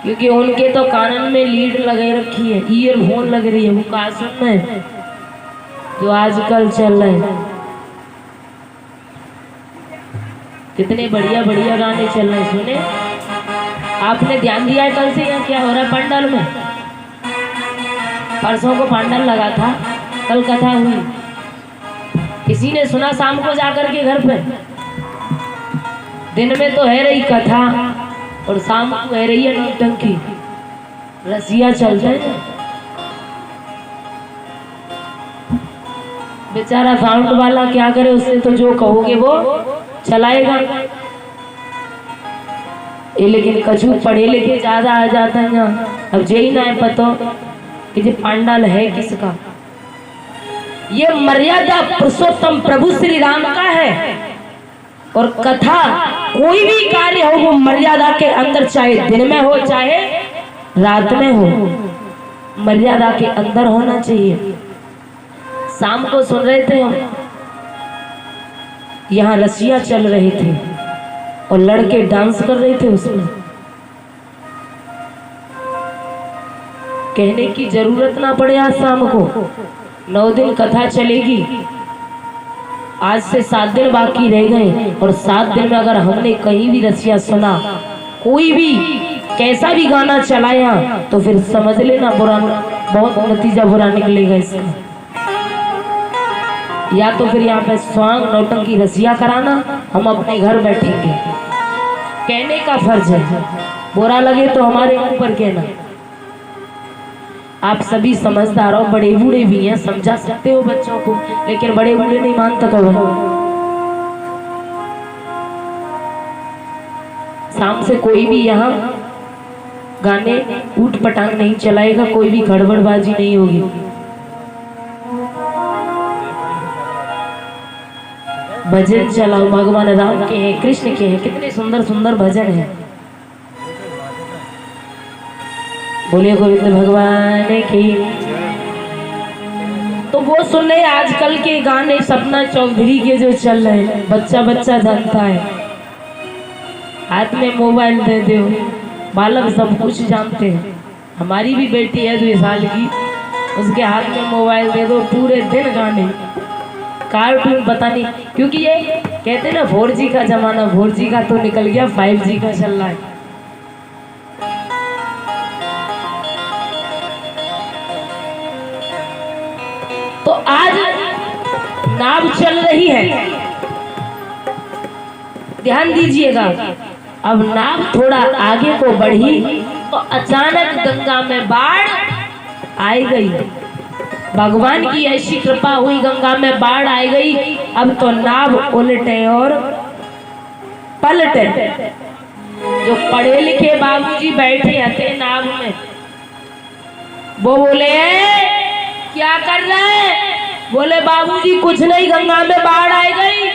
क्योंकि उनके तो कानन में लीड लगे रखी है, ईयरफोन लग रही है, वो कासन में जो आजकल चल रहे हैं। कितने बढ़िया बढ़िया गाने चल रहे हैं, सुने? आपने ध्यान दिया है कल से यहाँ क्या हो रहा है पंडाल में? परसों को पंडाल लगा था, कल कथा हुई। किसी ने सुना शाम को जाकर के घर पे? दिन में तो है रही कथा और शाम को है रही है नौटंकी, रसिया चलते हैं। बेचारा साउंड वाला क्या करे, उससे तो जो कहोगे वो चलाएगा। ये लेकिन कछु पढ़े लिखे ज्यादा आ जाता है ना, अब यही ना है पता कि ये पंडाल है किसका। ये मर्यादा पुरुषोत्तम प्रभु श्री राम का है, और कथा कोई भी कार्य हो वो मर्यादा के अंदर, चाहे दिन में हो चाहे रात में हो, मर्यादा के अंदर होना चाहिए। शाम को सुन रहे थे हम, यहाँ रसिया चल रहे थे और लड़के डांस कर रहे थे उसमें। कहने की जरूरत ना पड़े, आज शाम को 9 दिन कथा चलेगी। आज से 7 दिन बाकी रह गए, और 7 दिन में अगर हमने कहीं भी रसिया सुना, कोई भी कैसा भी गाना चलाया, तो फिर समझ लेना बुरा, बहुत नतीजा बुरा निकलेगा इसका। या तो फिर यहाँ पे स्वांग नौटंकी रसिया कराना, हम अपने घर बैठेंगे। कहने का फर्ज है, बुरा लगे तो हमारे मुंह पर कहना। आप सभी समझदार हो, बड़े बूढ़े भी हैं, समझा सकते हो बच्चों को, लेकिन बड़े बूढ़े नहीं मानता कब। शाम से कोई भी यहाँ गाने ऊट पटांग नहीं चलाएगा, कोई भी गड़बड़बाजी नहीं होगी। भजन चलाओ, भगवान राम के हैं, कृष्ण के हैं, कितने सुंदर सुंदर भजन हैं। बोलिए गोविंद भगवान की। तो वो सुन रहे आजकल के गाने सपना चौधरी के जो चल रहे हैं, बच्चा बच्चा जानता है, हाथ में मोबाइल दे दो, बालक सब कुछ जानते हैं। हमारी भी बेटी है 2 साल की, उसके हाथ में मोबाइल दे दो, पूरे दिन गाने कार्टून, पता नहीं, क्योंकि ये कहते ना 4G का जमाना, 4G का तो निकल गया, 5G का चल रहा है। तो आज नाव चल रही है, ध्यान दीजिएगा। अब नाव थोड़ा आगे को बढ़ी तो अचानक गंगा में बाढ़ आई गई। भगवान की ऐसी कृपा हुई, गंगा में बाढ़ आई गई। अब तो नाव उल्टे और पलटे। जो पढ़े लिखे बाबूजी बैठे थे नाव में, वो बोले क्या कर रहे हैं? बोले बाबूजी कुछ नहीं, गंगा में बाढ़ आई गई।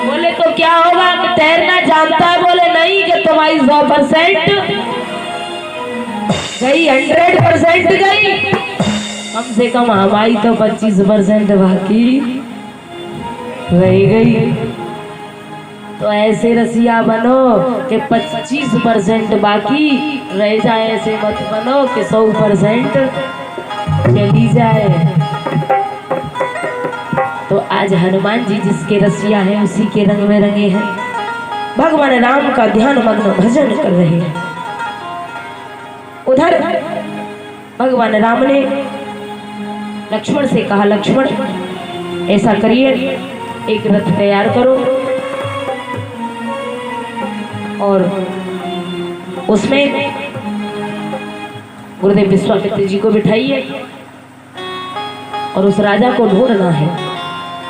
बोले तो क्या होगा, कि तैरना जानता है? बोले नहीं, कि तुम्हारी 100% गई, 100% गई, कम से कम हमारी तो 25% बाकी रह गई। तो ऐसे रसिया बनो कि 25% बाकी रह जाए, ऐसे मत बनो कि 100% चली जाए। तो आज हनुमान जी जिसके रसिया है, उसी के रंग में रंगे हैं। भगवान राम का ध्यान मग्न भजन कर रहे हैं। उधर भगवान राम ने लक्ष्मण से कहा, लक्ष्मण ऐसा करिए, एक रथ तैयार करो और उसमें गुरुदेव विश्वामित्र जी को बिठाइए और उस राजा को ढूंढना है।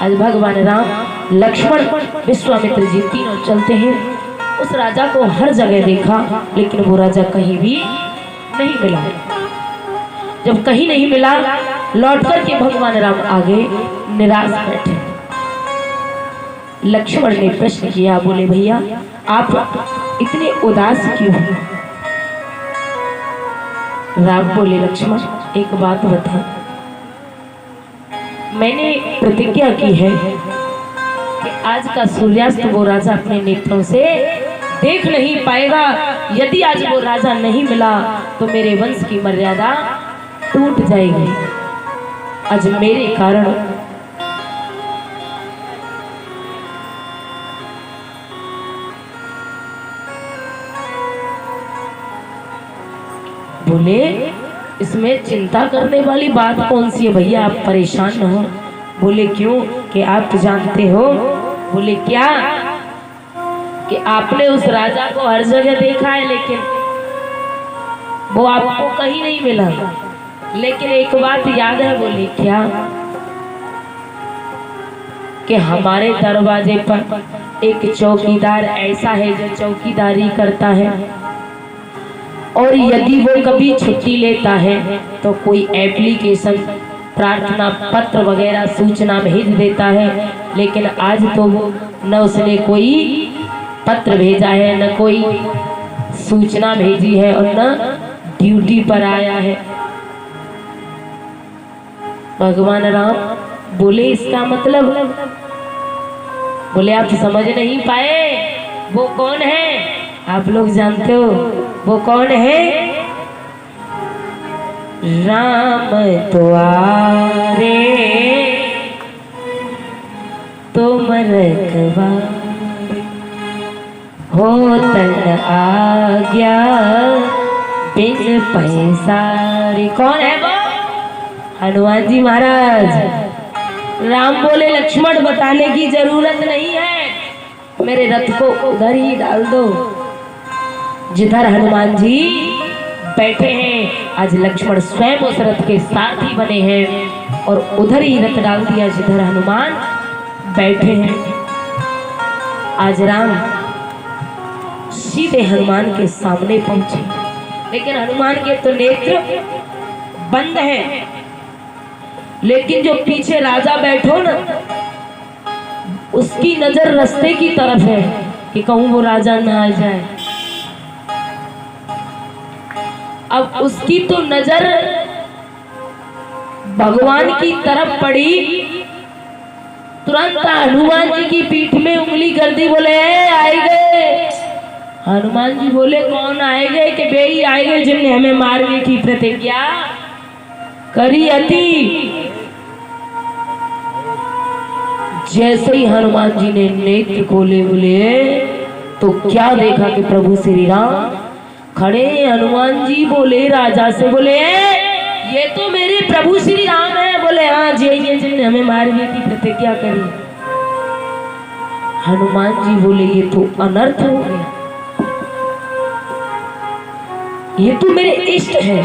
आज भगवान राम, लक्ष्मण, विश्वामित्र जी तीनों चलते हैं। उस राजा को हर जगह देखा, लेकिन वो राजा कहीं भी नहीं मिला। जब कहीं नहीं मिला, लौट करके भगवान राम आगे निराश बैठे। लक्ष्मण ने प्रश्न किया, बोले भैया आप इतने उदास क्यों हैं? राम बोले, लक्ष्मण एक बात बता, मैंने प्रतिज्ञा की है कि आज का सूर्यास्त वो राजा अपने नेत्रों से देख नहीं पाएगा। यदि आज वो राजा नहीं मिला तो मेरे वंश की मर्यादा टूट जाएगी। आज मेरे कारण बोले, इसमें चिंता करने वाली बात कौन सी है भैया, आप परेशान न हो। बोले क्यों, कि आप जानते हो? बोले क्या? कि आपने उस राजा को हर जगह देखा है, लेकिन वो आपको कहीं नहीं मिला। लेकिन एक बात याद है? बोले क्या? कि हमारे दरवाजे पर एक चौकीदार ऐसा है जो चौकीदारी करता है, और यदि वो कभी छुट्टी लेता है तो कोई एप्लीकेशन, प्रार्थना पत्र वगैरह सूचना भेज देता है। लेकिन आज तो न उसने कोई पत्र भेजा है, न कोई सूचना भेजी है, और न ड्यूटी पर आया है। भगवान राम बोले, इसका मतलब? बोले आप समझ नहीं पाए, वो कौन है? आप लोग जानते हो वो कौन है? राम तुम्हारे तुम रखवारे, हो तन आज्ञा बिन पैसारे। कौन है वो? हनुमान जी महाराज। राम बोले, लक्ष्मण बताने की जरूरत नहीं है, मेरे रथ को उधर ही डाल दो जिधर हनुमान जी बैठे हैं। आज लक्ष्मण स्वयं उस रथ के सारथी बने हैं और उधर ही रथ डाल दिया जिधर हनुमान बैठे हैं। आज राम सीधे हनुमान के सामने पहुंचे, लेकिन हनुमान के तो नेत्र बंद हैं। लेकिन जो पीछे राजा बैठो ना, उसकी नजर रास्ते की तरफ है कि कहूं वो राजा ना आ जाए। अब उसकी तो नजर भगवान की तरफ पड़ी, तुरंत हनुमान जी की पीठ में उंगली कर दी, बोले आए गए। हनुमान जी बोले, कौन आए गए? कि वे ही आए गए जिनने हमें मारने की प्रतिज्ञा करी अति। जैसे ही हनुमान जी ने नेत्र खोले बोले तो क्या देखा कि प्रभु श्री राम खड़े। हनुमान जी बोले राजा से, बोले ये तो मेरे प्रभु श्री राम है। बोले हाँ जी, ये जिनने हमें मारने की प्रतिज्ञा करी। हनुमान जी बोले ये तो अनर्थ हो गया, ये तो मेरे इष्ट है।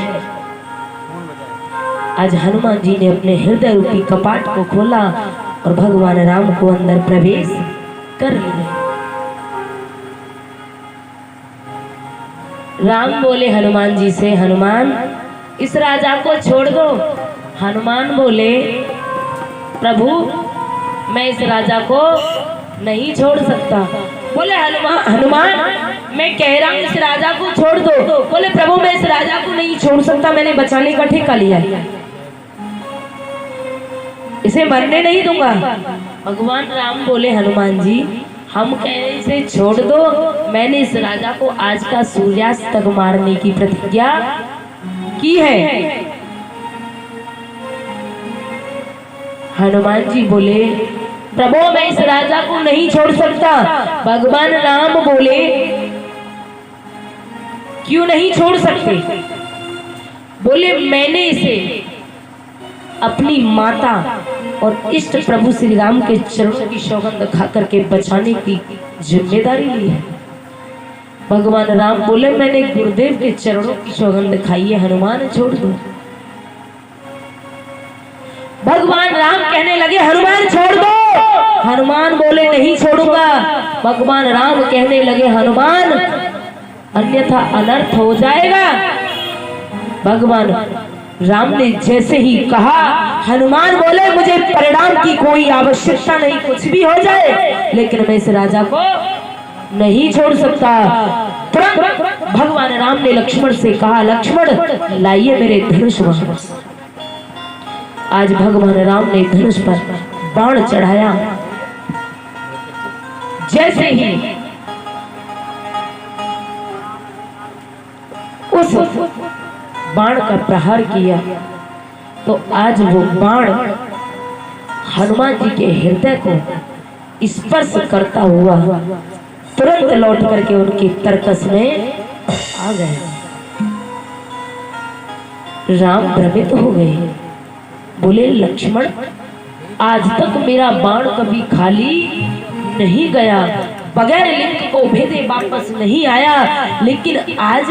आज हनुमान जी ने अपने हृदय रूपी कपाट को खोला और भगवान राम को अंदर प्रवेश कर लिया। राम बोले हनुमान जी से, हनुमान इस राजा को छोड़ दो। हनुमान बोले प्रभु मैं इस राजा को नहीं छोड़ सकता। बोले हनुमान मैं कह रहा हूँ इस राजा को छोड़ दो। बोले प्रभु मैं इस राजा को नहीं छोड़ सकता, मैंने बचाने का ठेका लिया है, इसे मरने नहीं दूंगा। भगवान राम बोले हनुमान जी हम कह रहे इसे छोड़ दो, मैंने इस राजा को आज का सूर्यास्त तक मारने की प्रतिज्ञा की है। हनुमान जी बोले प्रभु मैं इस राजा को नहीं छोड़ सकता। भगवान राम बोले क्यों नहीं छोड़ सकते? बोले मैंने इसे अपनी माता और इष्ट प्रभु श्री राम के चरणों की सौगंध खा करके बचाने की जिम्मेदारी ली है। भगवान राम बोले मैंने गुरुदेव के चरणों की सौगंध खाई है, हनुमान छोड़ दो। भगवान राम कहने लगे हनुमान छोड़ दो। हनुमान बोले नहीं छोड़ूंगा। भगवान राम कहने लगे हनुमान अन्यथा अनर्थ हो जाएगा। भगवान राम ने जैसे ही कहा हनुमान बोले मुझे परिणाम की कोई आवश्यकता नहीं, कुछ भी हो जाए लेकिन मैं इस राजा को नहीं छोड़ सकता। तुरंत भगवान राम ने लक्ष्मण से कहा लक्ष्मण लाइए मेरे धनुष। आज भगवान राम ने धनुष पर बाण चढ़ाया। जैसे ही उस बाण का प्रहार किया तो आज वो बाण हनुमान जी के हृदय को स्पर्श करता हुआ तुरंत लौट करके उनकी तरकस में आ गए। राम भ्रमित हो गए, बोले लक्ष्मण आज तक मेरा बाण कभी खाली नहीं गया, बगैर लिंग को भेदे वापस नहीं आया, लेकिन आज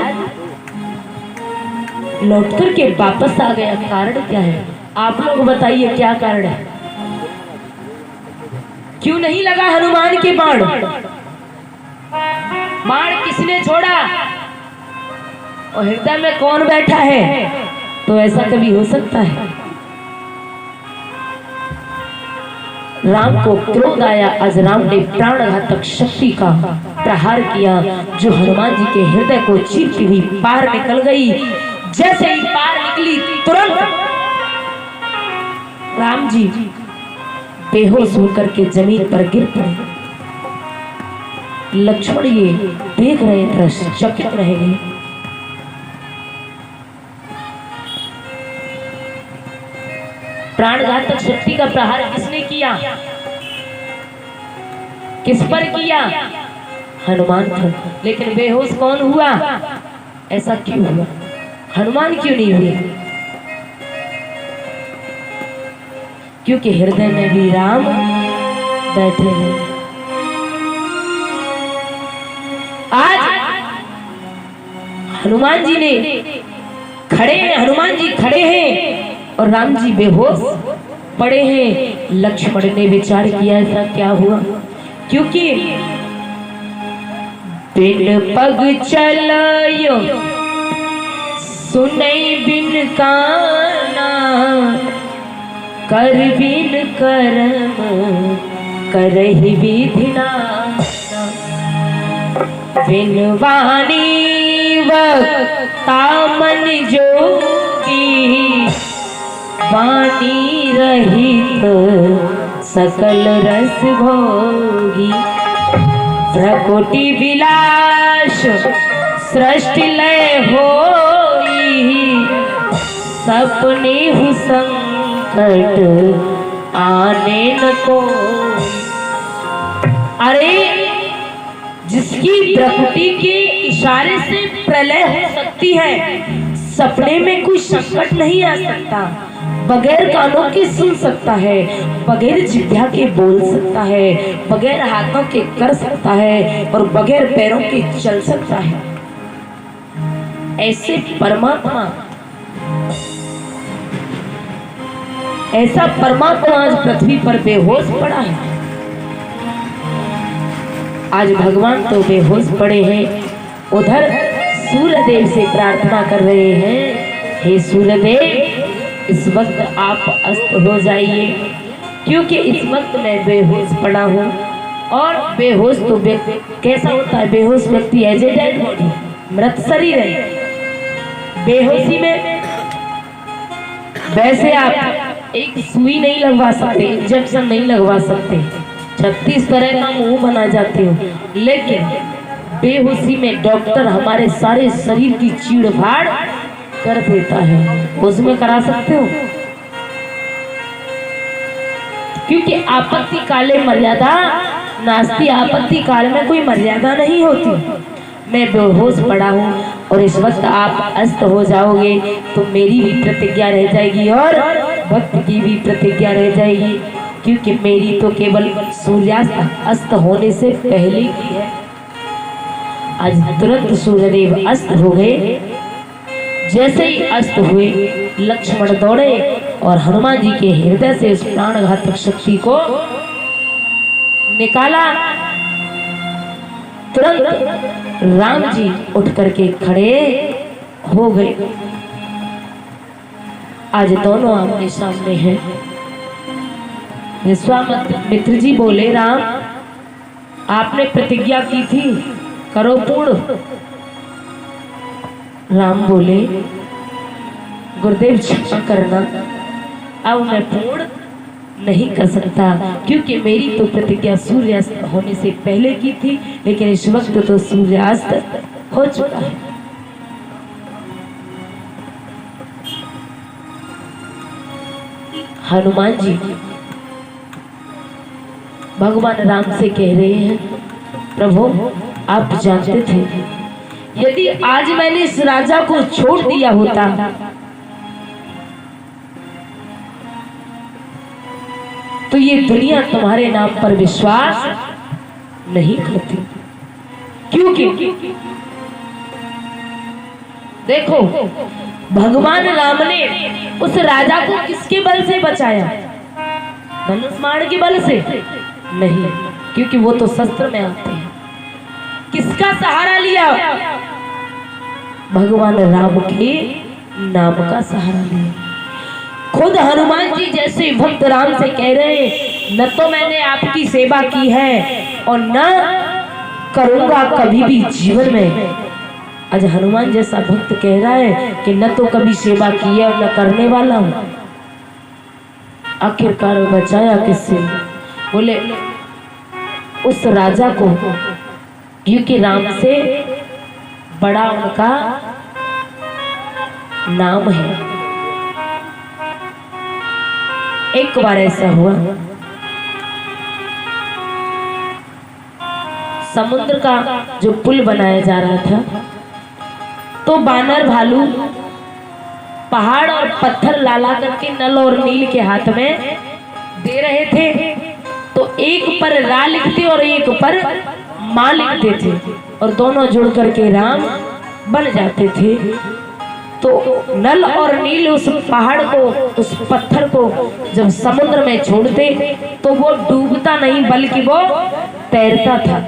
लौट करके वापस आ गया। कारण क्या है? आप लोग बताइए क्या कारण है? क्यों नहीं लगा हनुमान के बाण? बाण किसने छोड़ा? और हृदय में कौन बैठा है? तो ऐसा कभी हो सकता है? राम को क्रोध आया। आज राम ने प्राणघातक शक्ति का प्रहार किया जो हनुमान जी के हृदय को चीरती हुई पार निकल गई। जैसे ही पार निकली तुरंत राम जी बेहोश होकर के जमीन पर गिर पड़े। लक्ष्मण ये देख रहे दृश्य चकित रह गए। प्राणघातक शक्ति का प्रहार किसने किया? किस पर किया? हनुमान पर। लेकिन बेहोश कौन हुआ? ऐसा क्यों हुआ? हनुमान क्यों नहीं हुए? क्योंकि हृदय में भी राम बैठे हैं। आज हनुमान जी ने खड़े हैं, हनुमान जी खड़े हैं और राम जी बेहोश पड़े हैं। लक्ष्मण ने विचार किया ऐसा क्या हुआ? क्योंकि बिन पग चलायो सुनई बिन काना, कर बिन करम करहि विधि नाना। बिन वाणी वक्ता मन जोगी, वाणी रहित सकल रस भोगी। प्रकोटि विलास सृष्टि लय होई, सपने हु संकट आने न को। अरे जिसकी प्रकृति के इशारे से प्रलय हो सकती है, सपने में कोई संकट नहीं आ सकता। बगैर कानों के सुन सकता है, बगैर जिह्वा के बोल सकता है, बगैर हाथों के कर सकता है और बगैर पैरों के चल सकता है। ऐसे परमात्मा, ऐसा परमात्मा आज पृथ्वी पर बेहोश पड़ा है। आज भगवान तो बेहोश पड़े हैं, उधर सूर्य देव से प्रार्थना कर रहे हैं, हे सूर्य देव इस वक्त आप अस्त हो जाइए, क्योंकि इस वक्त मैं बेहोश पड़ा हूँ। और बेहोश तो कैसा होता है? बेहोश व्यक्ति एज ए डेड बॉडी, मृत शरीर है। बेहोशी में वैसे आप एक सुई नहीं लगवा सकते, इंजेक्शन नहीं लगवा सकते, 36 तरह का मुंह बना जाते हो, लेकिन बेहोशी में डॉक्टर हमारे सारे शरीर की चीड़ फाड़ कर देता है। उसमें करा सकते हो, क्योंकि आपत्ति काले मर्यादा नास्ती। आपत्ति काल में कोई मर्यादा नहीं होती। मैं बेहोश पड़ा हूँ और इस वक्त आप अस्त हो जाओगे तो मेरी भी प्रतिज्ञा रह जाएगी और भक्त की भी प्रतिज्ञा रह जाएगी, क्योंकि मेरी तो केवल सूर्यास्त अस्त होने से पहले की है। आज तुरंत सूर्यदेव अस्त हो गए। जैसे ही अस्त हुए लक्ष्मण दौड़े और हनुमान जी के हृदय से उस प्राणघातक शक्ति को निकाला। तुरंत राम जी उठ करके खड़े हो गए। आज दोनों आमने सामने हैं। विश्वामित्र जी बोले, राम आपने प्रतिज्ञा की थी, करो पूर्ण। राम बोले, गुरुदेव क्षमा करना, अब मैं पूर्ण नहीं कर सकता, क्योंकि मेरी तो प्रतिज्ञा सूर्यास्त होने से पहले की थी, लेकिन इस वक्त तो सूर्यास्त हो चुका है। हनुमान जी भगवान राम से कह रहे हैं, प्रभु आप जानते थे यदि आज मैंने इस राजा को छोड़ दिया होता तो ये दुनिया तुम्हारे नाम पर विश्वास नहीं करती। क्योंकि देखो भगवान राम ने उस राजा को किसके बल से बचाया? धनुष बाण के बल से नहीं, क्योंकि वो तो शस्त्र में आते हैं। किसका सहारा लिया? भगवान राम के नाम का सहारा लिया। खुद हनुमान जी जैसे भक्त राम से कह रहे हैं, न तो मैंने आपकी सेवा की है और न करूंगा कभी भी जीवन में। आज हनुमान जैसा भक्त कह रहा है कि न तो कभी सेवा की है और न करने वाला हूं। आखिरकार बचाया किससे? बोले उस राजा को, क्योंकि राम से बड़ा उनका नाम है। एक बार ऐसा हुआ, समुद्र का जो पुल बनाया जा रहा था, तो बानर भालू पहाड़ और पत्थर लाला करके नल और नील के हाथ में दे रहे थे। तो एक पर रा लिखते और एक पर मां लिखते थे और दोनों जुड़ करके राम बन जाते थे। तो नल और नील उस पहाड़ को, उस पत्थर को जब समुद्र में छोड़ते तो वो डूबता नहीं बल्कि वो तैरता था।